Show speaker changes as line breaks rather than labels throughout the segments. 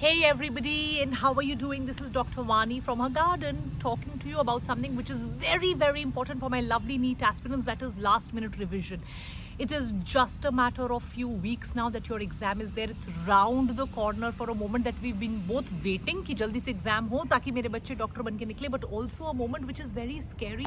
Hey everybody, and how are you doing? This is Dr. Vani from her garden talking to you about something which is very, very important for my lovely NEET aspirants, that is last minute revision. It is just a matter of few weeks now that your exam is there. It's round the corner for a moment that we've been both waiting कि जल्दी से exam हो ताकि मेरे बच्चे doctor बन के निकले, but also a moment which is very scary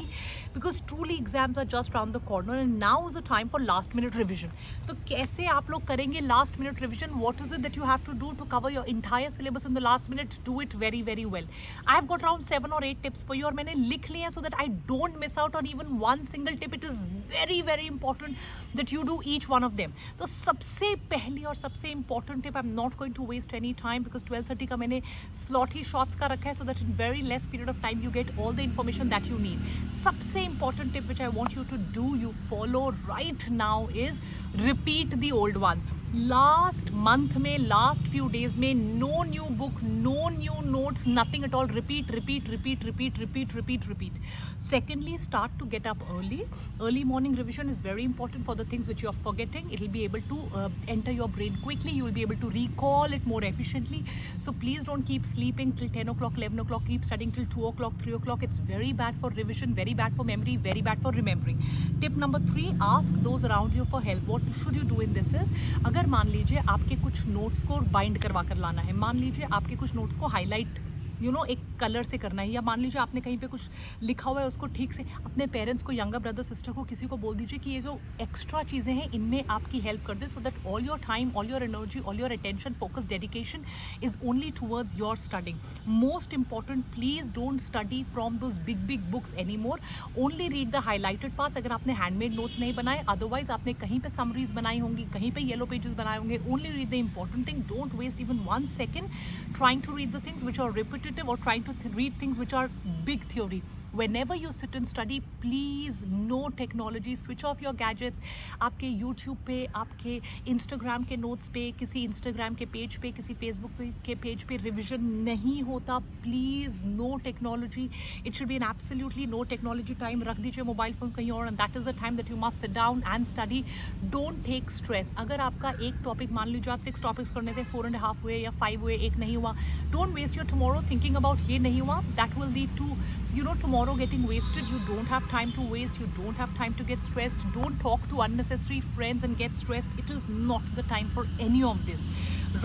because truly exams are just round the corner and now is the time for last minute revision. तो कैसे आप लोग करेंगे last minute revision? What is it that you have to do to cover your entire syllabus in the last minute? Do it very, very well. I've got around 7 or 8 tips for you और मैंने लिख लिए so that I don't miss out on even one single tip. It is very, very important that you do each one of them. तो सबसे पहली और सबसे important tip, I'm not going to waste any time because 12:30 का मैंने slot ही shots का रखा है so that in very less period of time you get all the information that you need. सबसे important tip which I want you to do, you follow right now is repeat the old ones. Last month में last few days में no new book, no new notes, nothing at all. Repeat repeat repeat repeat repeat repeat repeat. Secondly, start to get up early. Early morning revision is very important for the things which you are forgetting. It will be able to enter your brain quickly. You will be able to recall it more efficiently. So please don't keep sleeping till 10 o'clock, 11 o'clock. Keep studying till 2 o'clock, 3 o'clock. It's very bad for revision, very bad for memory, very bad for remembering. Tip number 3, ask those around you for help. What should you do in this is, अगर मान लीजिए आपके कुछ notes को bind करवा कर लाना है, मान लीजिए आपके कुछ नोट्स को हाईलाइट एक कलर से करना है, या मान लीजिए आपने कहीं पे कुछ लिखा हुआ है उसको ठीक से अपने पेरेंट्स को, यंगर ब्रदर सिस्टर को, किसी को बोल दीजिए कि ये जो एक्स्ट्रा चीज़ें हैं इनमें आपकी हेल्प कर दे, so that all your time, all your energy, all your attention, focus, dedication is only towards your studying. Most important, please don't study from those big big books any more. Only read the highlighted parts. अगर आपने handmade notes नहीं बनाए, otherwise आपने कहीं पे summaries बनाई होंगी, कहीं पे येलो पेजेस बनाए होंगे. Only read the important thing. Don't waste even 1 second trying to read the things which are repetitive or trying to read things which are big theory. Whenever you sit and study, please no technology, switch off your gadgets. आपके YouTube पे, आपके Instagram के notes पे, किसी Instagram के page पे, किसी Facebook के पेज पे रिविजन नहीं होता. Please no technology. It should be an absolutely no technology time. रख दीजिए मोबाइल फ़ोन कहीं और, and that is the time that you must sit down and study. Don't take stress. अगर आपका एक टॉपिक, मान लीजिए आप 6 टॉपिक्स करने थे, 4.5 हुए या 5 हुए, एक नहीं हुआ, don't waste your tomorrow thinking about ये नहीं हुआ. That will lead to tomorrow getting wasted. You don't have time to waste. You don't have time to get stressed. Don't talk to unnecessary friends and get stressed. It is not the time for any of this,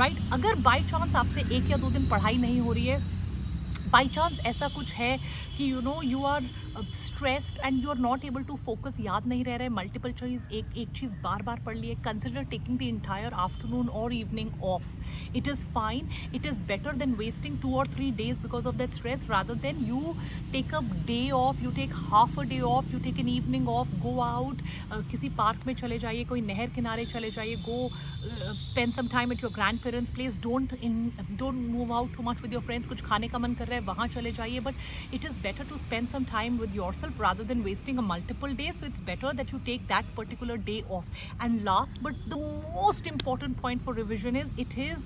right? अगर by chance आपसे 1 या 2 दिन पढ़ाई नहीं हो रही है, by chance ऐसा कुछ है कि you are stressed and you are not able to focus, याद नहीं रह रहा है, मल्टीपल चॉइस एक चीज़ बार बार पढ़ लिए, consider taking the entire afternoon और evening off. It is fine. It is better than wasting 2 or 3 days because of that stress, rather than you take a day off, you take half a day off, you take an evening off, go out, किसी park में चले जाइए, कोई नहर किनारे चले जाइए, go spend some time at your grand parents place. Don't move out too much with your friends. कुछ खाने का मन कर रहा है, वहाँ चले जाइए, but it is better to spend some time with yourself rather than wasting a multiple days. So it's better that you take that particular day off. And last but the most important point for revision is, it is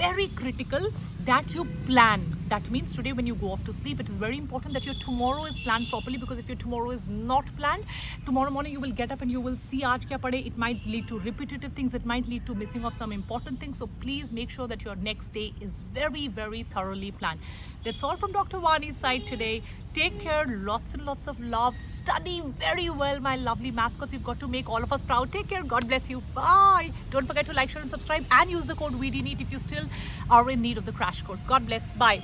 very critical that you plan. That means today when you go off to sleep, it is very important that your tomorrow is planned properly, because if your tomorrow is not planned, tomorrow morning you will get up and you will see aaj kya padhe. It might lead to repetitive things, it might lead to missing of some important things. So please make sure that your next day is very, very thoroughly planned. That's all from Dr. Vani's side today. Take care, lots and lots of love, study very well, my lovely mascots. You've got to make all of us proud. Take care, God bless you, bye. Don't forget to like, share and subscribe, and use the code VDNEET if you still are in need of the crash course. God bless, bye.